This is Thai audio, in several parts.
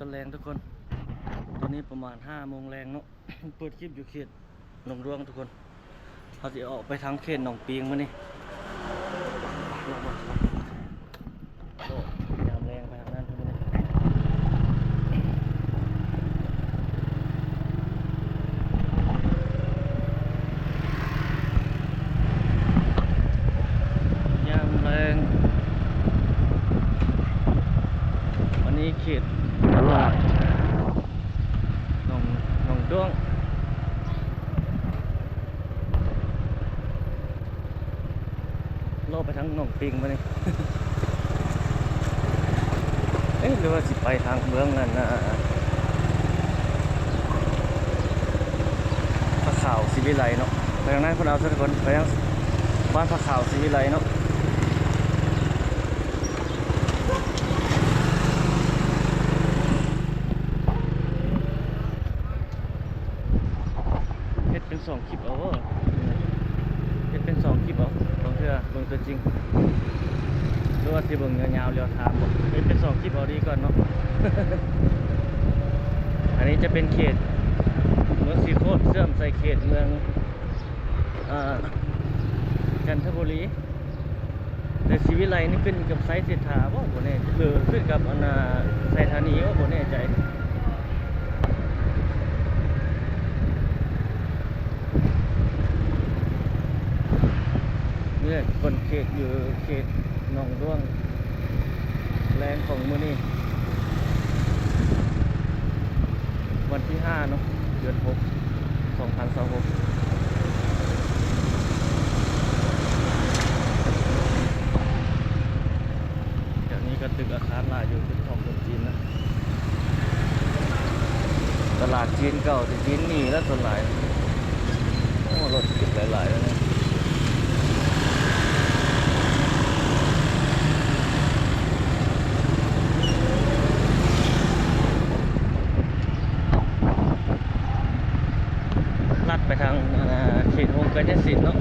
ตอนแรงทุกคนตอนนี้ประมาณ5 โมงแรงเนาะ เปิดคลิปอยู่เขตหนองดวงทุกคนเขาจะออกไปทางเขตหนองปีงมานี่ลงมาครับโลยามแรงไปทางนั้นทุกคนยามแรงวันนี้เขตตลาดหนองดวงโลไปทั้งหนองปิงมานี่ เอ๊ะหรือว่าสิไปทางเมืองนั่นนะพระข่าวศิวิไลเนาะไปทางนั้นคนเอาทุกคนไปทางบ้านพระข่าวศิวิไลเนาะเฮ็ดเป็น2 คลิปเอาเฮ็ดเป็น2 คลิปเอาบางเทื่อเบิ่งตัวจริงหรือว่าสิเบิ่งยาวๆเรียวทางบ่เฮ็ดเป็น2 คลิปเอาดีก่อนเนาะ อันนี้จะเป็นเขตเมืองสีโคตรเสื่อมใส่เขตเมืองจันทบุรีแต่ศรีวิไลนี่ขึ้นกับไซต์เศรษฐาว่าบ่แน่หรือขึ้นกับไซธานีว่าบ่แน่ใจเนี่ยคนเขตอยู่เขตหนองด้วงแรงของมื้อนี้วันที่5เนาะเดือน6 2026เดี๋ยวนี้ก็ตึกอาคารหลายอยู่เป็นของคนจีนนะตลาดจีนเก่าแต่จีนนี่แล้วส่วนหลายโอ้รถติดหลายๆแล้วเนี่ยลัดไปทางเขตโฮมกาญจนศิลป์เนาะ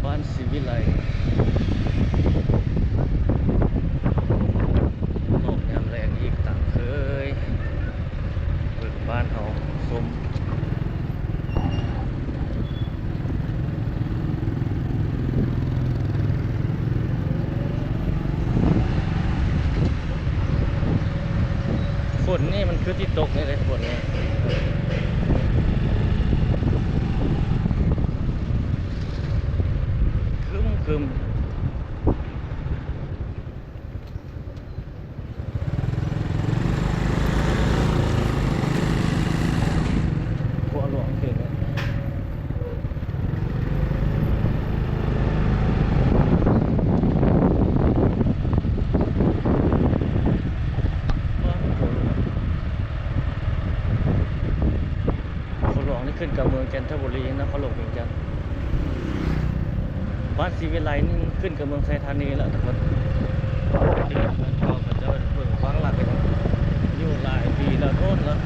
บ้านศรีวิไลโลกยามแรงอีกต่างเคยเปิดบ้านเขาสมฝนนี่มันคือที่ตกนี่เลยฝนนี่คึมขัวหลวงเกินเลยขึ้นกับเมืองจันทบุรีนะเขาหลงเวียงจันทร์บ้านศรีวิไลนี่ขึ้นกับเมืองไซธานีแล้วทุกคนเขาก็จะเปิดฟังหลักกันอยู่หลายปีแล้วโทษแล้ว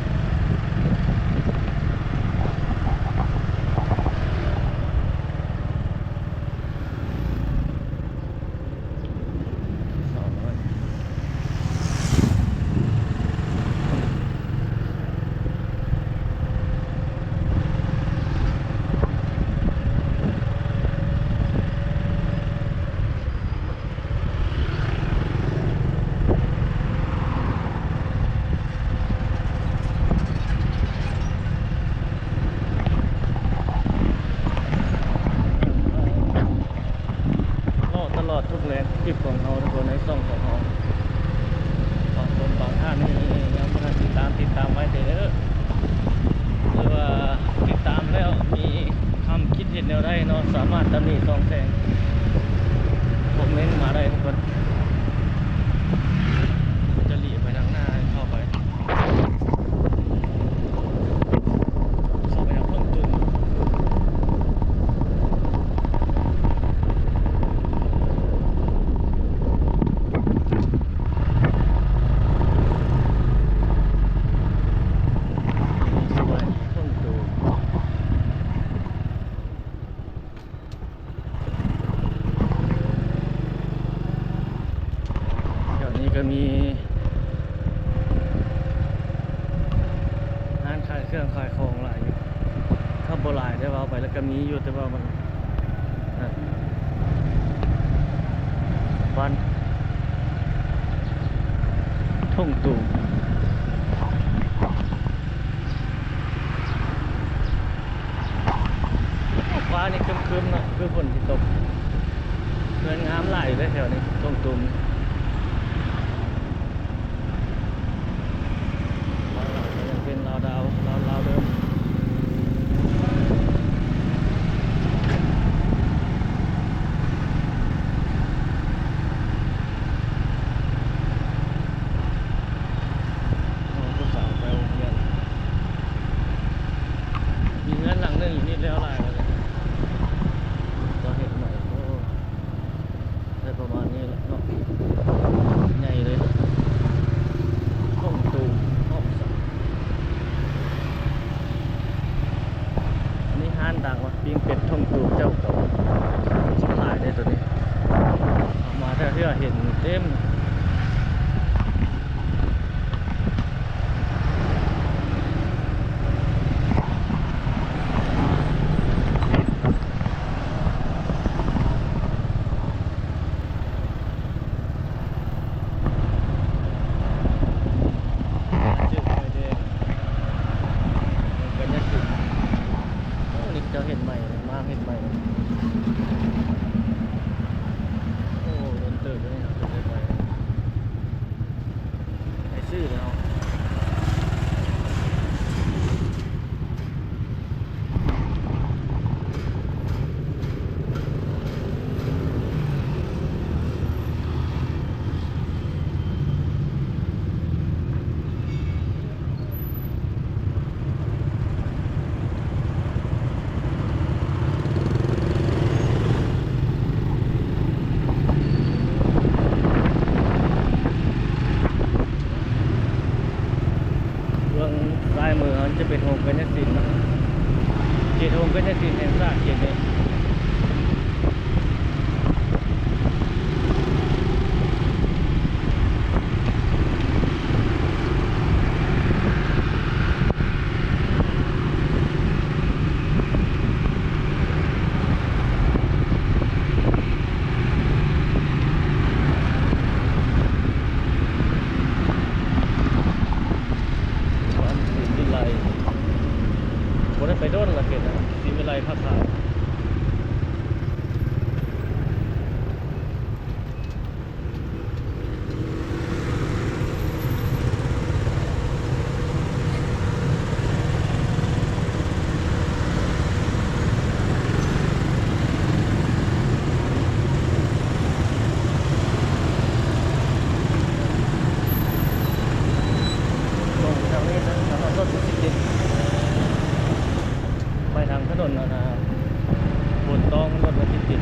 เครื่องขายของหลายอยู่ถ้าบ่หลายได้ว่าเอาไปแล้วก็มีอยู่แต่ว่ามันนะบ้านทุ่งตูมฟ้านี่ครึ้มๆเนาะคือฝนที่ตกเงินงามหลายอยู่เลยแถวนี้ทุ่งตูมยังเป็นลาวดาวลาวเดิมผู้สาวไปโรงเรียนมีเงินหลังหนึงอยู่นี่แล้วหลายแล้วเนี่ยก็เห็นใหม่โอ้ได้ประมาณนี้แหละเนาะใหญ่เลยทุ่งตูมห้องสามอันนี้ห้านดังว่ะปิ้งเป็ดทุ่งตูมเจ้าเก่าชิ้นหลายได้ตัวนี้เอามาเที่ยวเห็นเต็มชื่อไฟแดงกันยักษ์โอ้นี่เจ้าเห็นใหม่เลยมากเห็นใหม่เลยโอ้โดนตื่นเลยนะตื่นไปไอ้ชื่อแล้วเบื้องซ้ายมือมันจะเป็นโฮมกันยักษ์สินเนาะเขตโฮมกันยักษ์สินแห่งชาติเขตนี้วันศรีวิไลบ่ได้ไปโดนละเขตนะศรีวิไลภาคขาวตรงทางนี้นะทางรถสุขุมวิทไปทางถนนนะบนต้องรถมันติด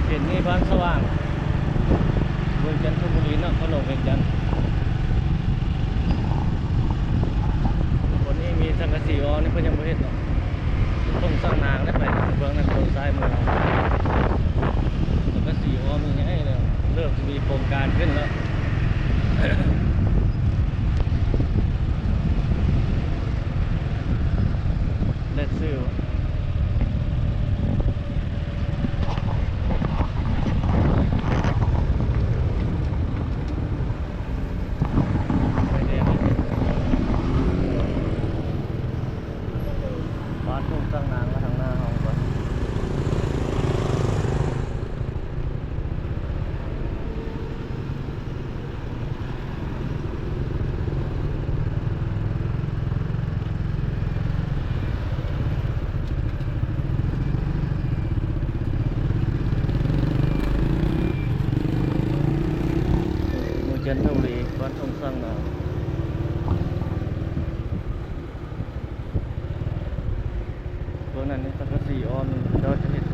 เห็นนี่บ้านสว่างเมืองจันทบุรีเนาะขนมเวียงจันทน์คนนี้มีสังกะสีออนี่เพิ่นยังบ่เฮ็ดเนาะต้องสร้างนางได้ไปทางเบื้องนั้นตรงซ้ายมือสังกะสีออมีไงแล้วเริ่มจะมีโครงการขึ้นแล้ว ได้ซื้อไฟแดงนี่บ้านทุ่งสร้างนางมาทางหน้าห้องก่อนเมืองจันทบุรีบ้านทุ่งสร้างนางเบื้องนั้นนี่สังกะสีออมเราจะเห็น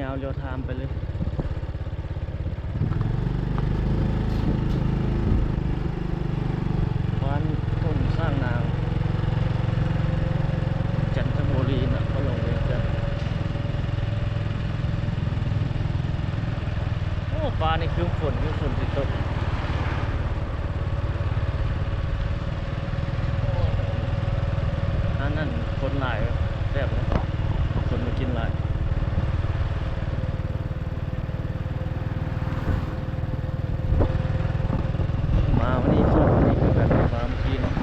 ยาวเรียวไทม์ไปเลยบ้านทุ่งสร้างนางจันทบุรีนะเขาลงเรียนกันโอ้ฟ้านี่คือฝนที่ตกนั่นคนหลายแซ่บเลยคนมากินหลายมาวันนี้สดวันนี้คือแบบมาเมื่อกี้เนาะ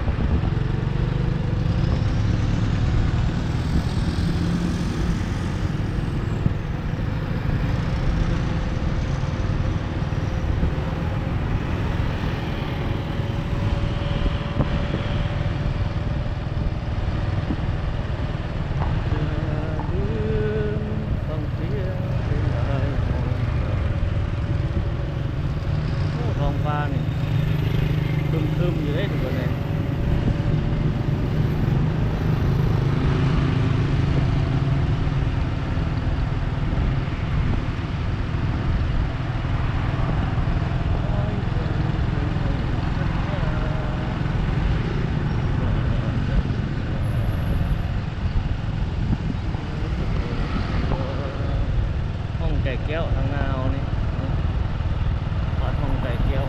ท้องฟ้านี่ครึมๆอยู่เลยทุกคนเลยห้องไก่แก้วทางนาวนี่วัดห้องไก่แก้ว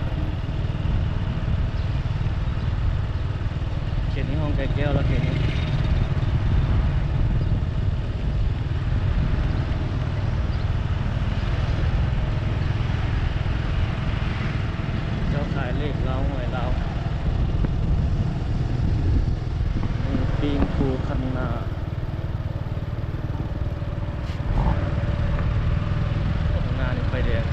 เขตนี้ห้องไก่แก้วแล้วเขตนี้เจ้าขายเลขเราหวยเราปีงภูคันนาข้างหน้านี่ไฟแดง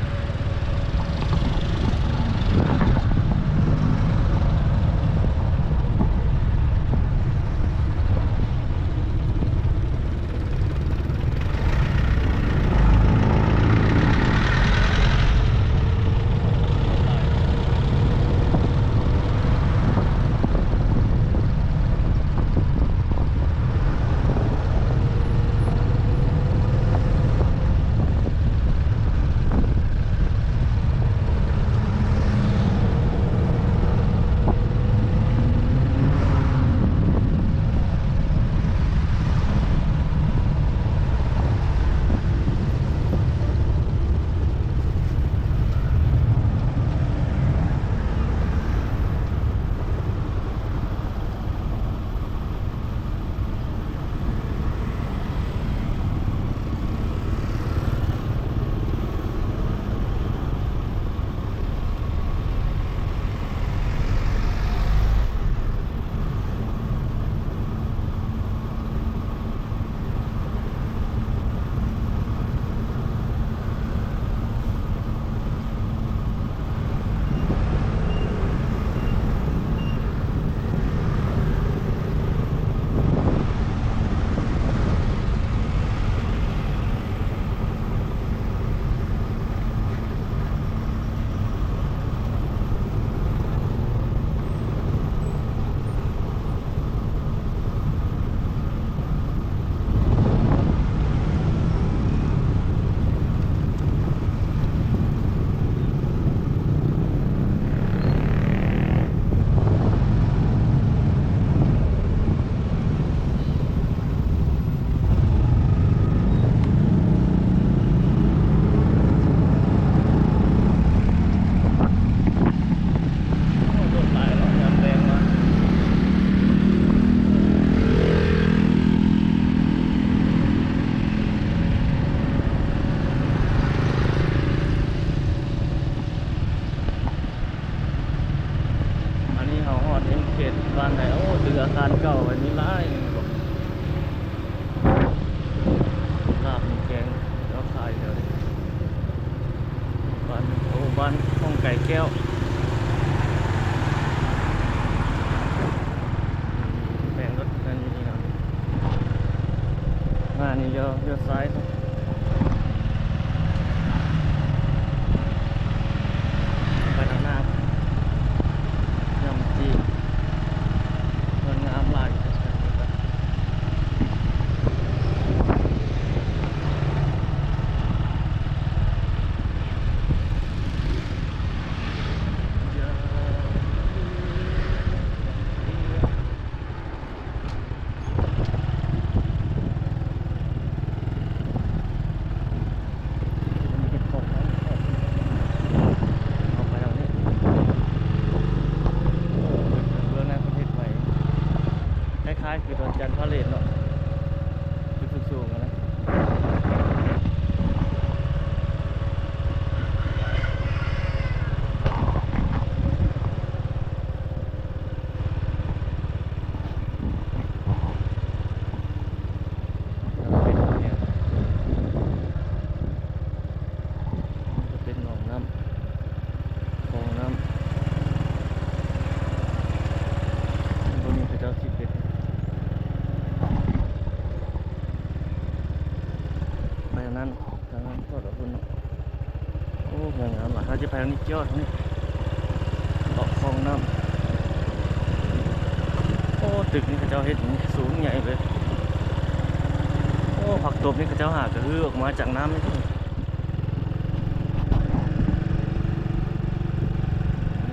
บ้านไหนโอ้ตึกอาคารเก่าอันนี้ร้ายบอกลาบมีแกงแล้วขายเดี๋ยวนี้บ้านโอ้บ้านห้องไก่แก้วแบ่งรถนั่นนี่นะมานี่เลี้ยวซ้ายครับไปทางหน้ายำจีเงินงามลาย ายๆคือดอนจันทร์พาเลทเนาะคือสูงๆอะนะจะเป็นหนองน้ำคลองน้ำบนนี้คือเจ้าที่เป็ดไปทางนั้นก็ดอกคุณโอ้งามๆอ่ะเราจะไปทางนี้ยอดทางนี้ออกคลองน้ำโอ้ตึกนี่เขาเจ้าเฮ็ดอย่างนี้สูงใหญ่เลยโอ้ผักตบนี่เขาเจ้าหากระหือออกมาจากน้ำนี่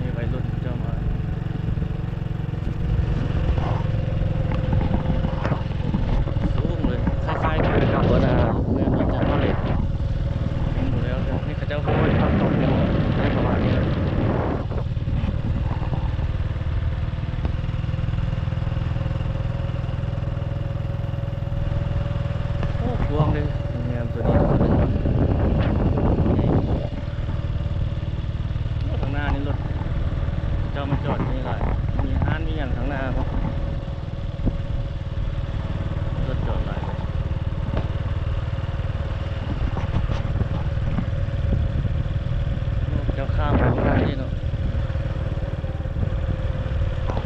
นี่วัยรุ่นเขาเจ้ามาสูงเลยคล้ายๆกับเมืองดอนจันทร์พาเลทเห็นอยู่แล้วนี่เขาเจ้าโห้ยผักตบเนี่ยได้ประมาณนี้เลยโอ้กวางเลยงามตัวนี้ข้างหน้านี่รถเจ้ามันจอดนี่แหละมีห้านมีอย่างข้างหน้าครับรถจอดหลายเลยเจ้าข้ามไปข้างหน้านี่เนาะ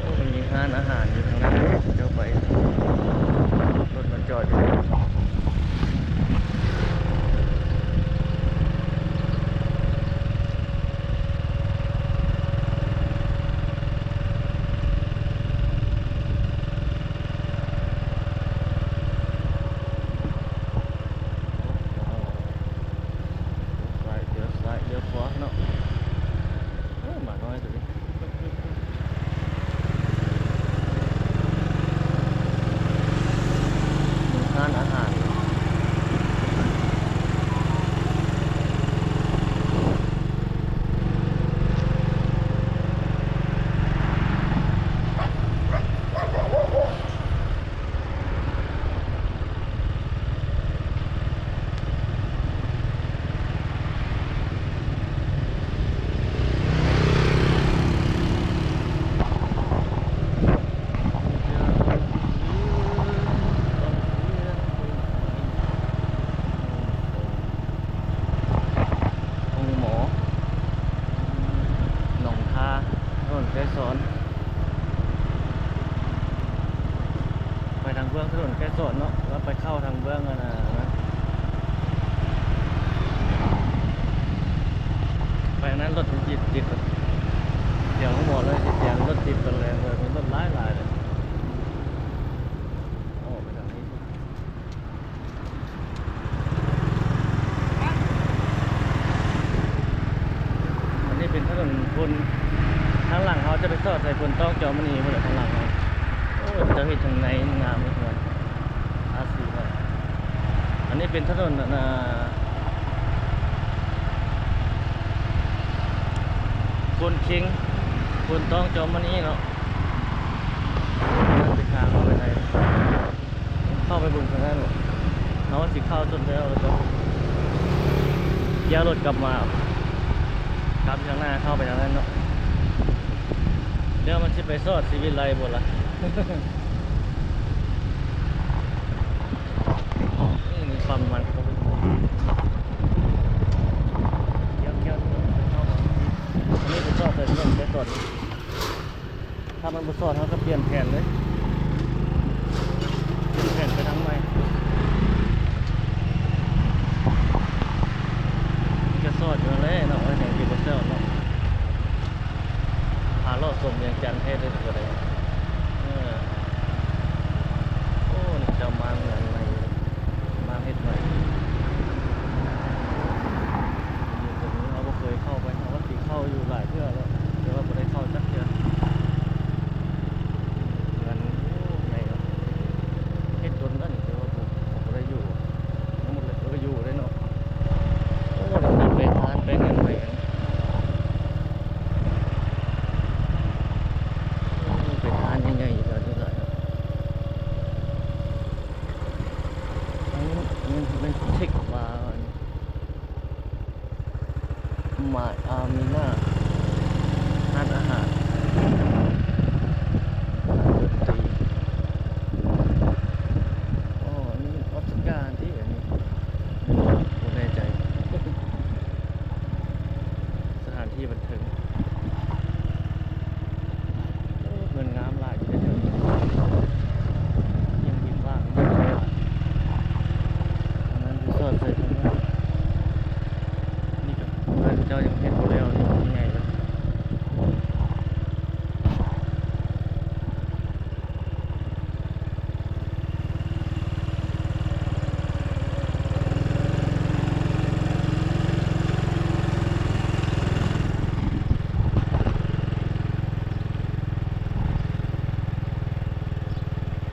โอ้มีห้านอาหารอยู่ข้างหน้าเจ้าไปรถมันจอดอยู่เลี้ยวซ้ายเลี้ยวขวาเนาะโอ้หมาน้อยตัวนี้มีห้านอาหารองค์หมอหนองคาถนนไกรสอนไปทางเบื้องถนนไกรสอนเนาะแล้วไปเข้าทางเบื้องอะนะไปทางนั้นรถติดเดี๋ยวหมดเลยเสียงรถติดกันแรงเลยเป็นรถหลายเลยโอ้ไปทางนี้อันนี้เป็นถนนคนทางหลังเขาจะไปสอดใส่คนต้องจอมณีหมดเลยทางหลังเขาโอ้จะเห็นทางในงามเลยครับอาสีเลยอันนี้เป็นถนนคนคิงคนต้องจอมณีเนาะนั่นเป็นทางเข้าไปไหนเข้าไปบุญทางนั้นเขาสิเข้าจนแล้วเราต้องย้ายรถกลับมาครับทางหน้าเข้าไปทางนั้นเนาะเดี๋ยวมันจะไปสอดชีวิตไรหมดละ นี่มีความมันเขาไปเกี่ยวเข้ามาอันนี้ไปสอดใส่ถนนไปสอดถ้ามันไปสอดเขาก็เปลี่ยนแผนเลยเปลี่ยนแผนไปทางใหม่จะสอดอยู่แล้วเนาะไอ้แห่งที่บนเซลเนาะหาโลดส่งเรียงจันทร์ให้ได้ตัวใดโอ้นี่จะมาเหมือนในมาเฮ็ดใหม่อยู่ตรงนี้เขาก็เคยเข้าไปเขาก็สีเข้าอยู่หลายเทื่อแล้วแต่ว่าไม่ได้เข้าจักเทื่อเงินใหญ่ครับเฮ็ดจนนั่นแต่ว่าผมไม่ได้อยู่ทั้งหมดเลยก็อยู่ได้เนาะโอ้นี่ไปทานไปเงินไปกัน มีหน้าร้านอาหารดนตรีอ๋ออันนี้ออสการ์ที่อันนี้ไม่แน่ใจ สถานที่บันเทิงโอ้เงินงามหลายอยู่เดี๋ยวนี้ยังบินว่างไม่ตลาดอันนั้นรีสอร์ทใส่ถุงมือนี่ก็เพื่อนเจ้ายังเห็นบ่แล้วนี่ยังไงล่ะ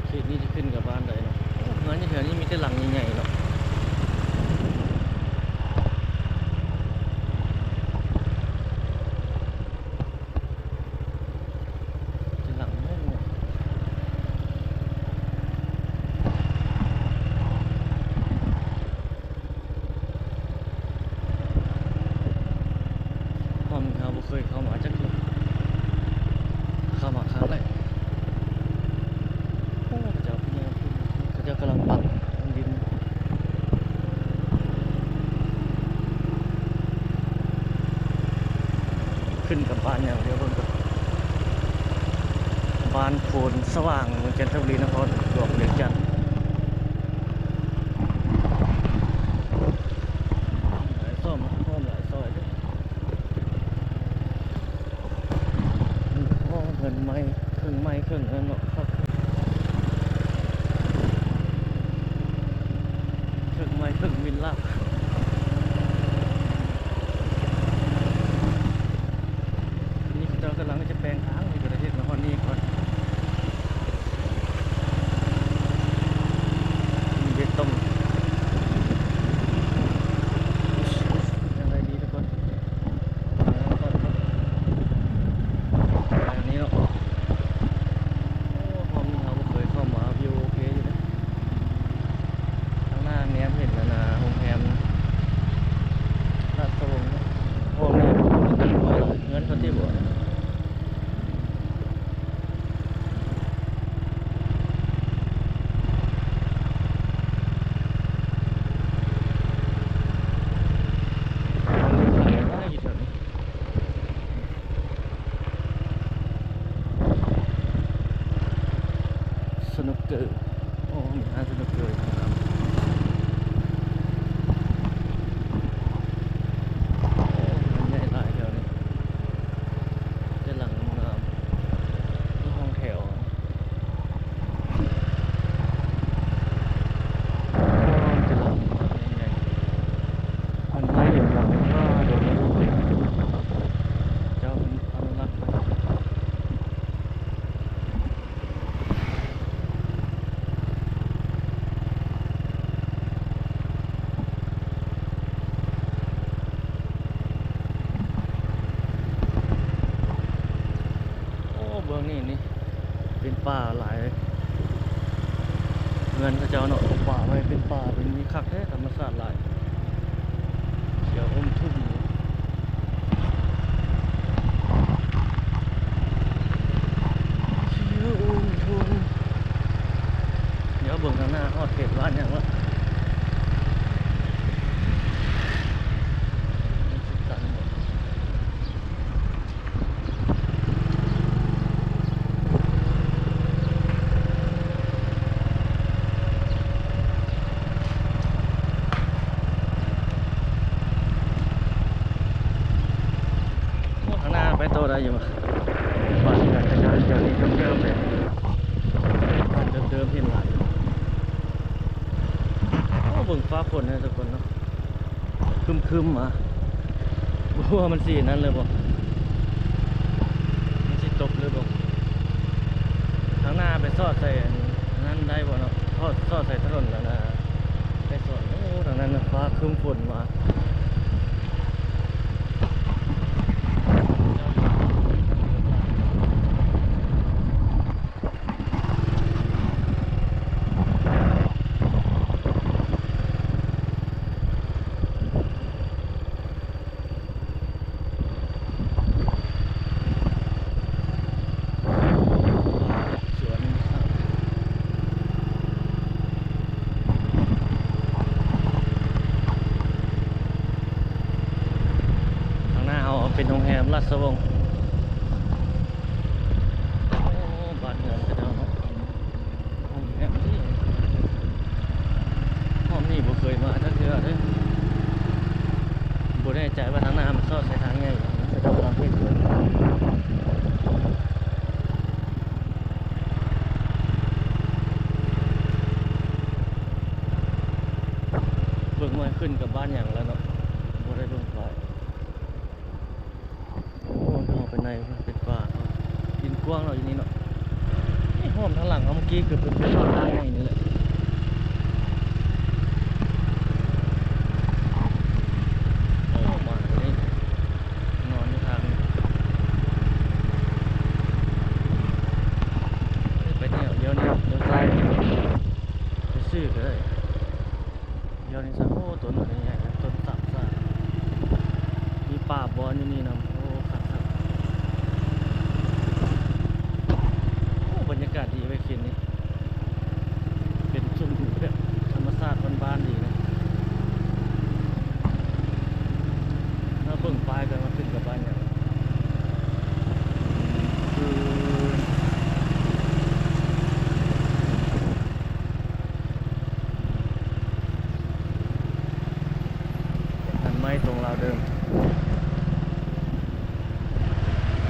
เขตนี้จะขึ้นกับบ้านใดเนาะโอ้เงินอยู่แถวนี้มีแต่หลังใหญ่ๆเนาะแต่หลังใหญ่เนี่ยความเขาบ่เคยเข้ามาจักทีเข้ามาครั้งแรก โอ้พระเจ้าพี่น้องพระเจ้ากำลังปักดินขึ้นกับบ้านอย่างเดียวเพิ่นก็บ้านโพนสว่างเมืองจันทบุรีนครหลวงเวียงจันทร์หลายซ่อมพร้อมหลายซอยเด้อพ่อเงินไม้ครึ่งไม้ครึ่งเงินเนาะครับครึ่งไม้ครึ่งวินลาบนี่เรากำลังจะแปลงทางในประเทศนครนี้ก่อนมีเบ็ดต้มยังไงดีทุกคนอันนี้เนาะโอ้พอมีเขาบ่เคยเข้ามาวิวโอเคอยู่นะข้างหน้าเนี้ยเห็นแล้วนะโรงแรมราชวงศ์นะโอ้นี่ตั้งไว้เงินเขาที่บ่เนี่ยขายได้อยู่แถวนี้สนุกเกอร์โอ้มีร้านสนุกเกอร์อยู่ข้างหลังโอ้มันใหญ่หลายแถวนี้ด้านหลังงามนี่ห้องแถวโอ้จะหลังใหญ่ๆมันไม่เห็นหลังว่าโดนแล้วเจ้ามันอนุรักษ์ไว้โอ้เบื้องนี่นี่เป็นป่าหลายเลยเงินเขาเจ้าเนาะเอาป่าไว้เป็นป่าเป็นมีคักแท้ธรรมชาติหลายเขียวอมทุ่มเขียวอมทุ่มเดี๋ยวเบิ่งข้างหน้าฮอดเขตบ้านอย่างละตันหมดโอ้ข้างหน้าไปโตได้อยู่มั้ยบ้านเนี่ยเขาเจ้านี้เดิมๆเลยบ้านเดิมๆเห็นหลายโอ้เบิ่งฟ้าฝนนะทุกคนเนาะครึมๆมาบ่ว่ามันสีนั้นเลยบ่มันสิตกเลยบ่ข้างหน้าไปซอดใส่อันนั้นได้บ่เนาะซอดใส่ถนนแล้วนะไปสอนโอ้ทางนั้นน่ะฟ้าครึ้มฝนมา โ แรมราชวงศ์โอ้บ้านเมืองจะเนาะโรงแรมนี่ห้องนี่บ่เคยมาจักเทื่อเด้อบ่แน่ใจว่าทางหน้ามันซอดใส่ทางไงจะเดากำลังเฮ็ดอยู่เบิ่งมาขึ้นกับบ้านหยังแล้วเนาะบ่ได้เบิ่งไปโอ้เข้าไปในเป็นป่าเขาดินกว้างเนาะอยู่นี่เนาะนี่ห้อมทางหลังเอาเมื่อกี้คือเป็นซอดทางไงนี่แหละโอ้มาเลยนอนอยู่ทางนี้ไปแนวเดี๋ยวนี้เดี๋ยวซ้ายไปซื้อก็ได้เดี๋ยวนี้ซะโอ้ต้นอะไรใหญ่ต้นตับซะมีป่าบอนอยู่นี่นำโอ้ครับโอ้บรรยากาศดีไว้ยคืนนี้เป็นชุ่มแบบธรรมชาติบ้านๆดีนะถ้าเบิ่งปลายกันมาขึ้นกับบ้านอย่างคืออันไม้ตรงเราวเดิม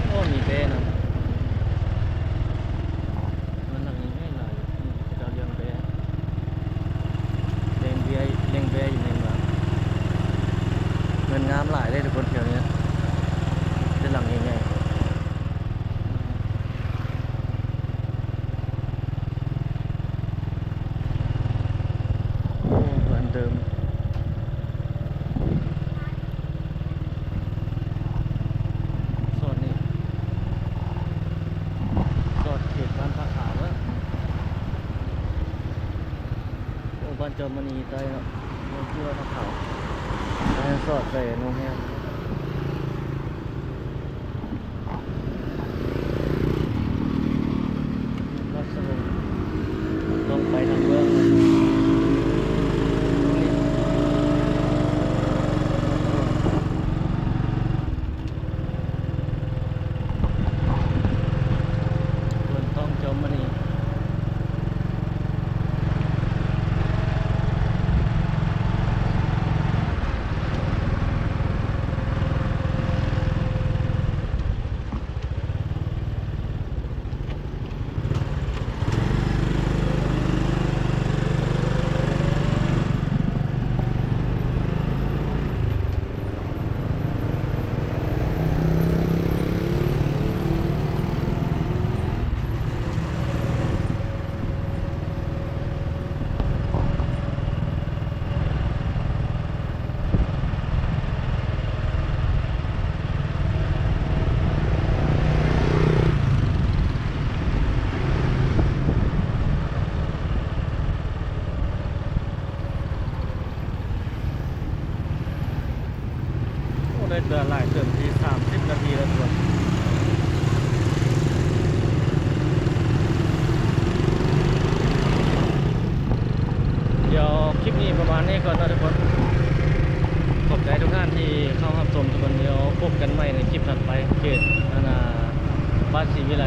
โอ้มีเบ้นะมันหลังนี้ไม่หลายนี่เราเลี้ยงเบ้เลี้ยงเบ้เลี้ยงเบ้อยู่ในเมืองเงินงามหลายเลยทุกคนแถวนี้เป็นหลังใหญ่ๆโอ้เหมือนเดิมโซนนี้โซนเขตบ้านผ้าขาวอะโอ้บ้านจอมมณีใต้เนาะเมืองที่ว่าผ้าขาวใต้สอดใส่โรงแรมราชวงศ์ต้องไปทางเมืองเลยนี่ส่วนต้องจอมมณีโอ้ได้เดือนหลายเดือนที่30 นาทีแล้วทุกคนเดี๋ยวคลิปนี้ประมาณนี้ก่อนนะทุกคนขอบใจทุกท่านที่เข้ารับชมทุกคนเดี๋ยวพบกันใหม่ในคลิปถัดไปเขตบ้านศรีวิไล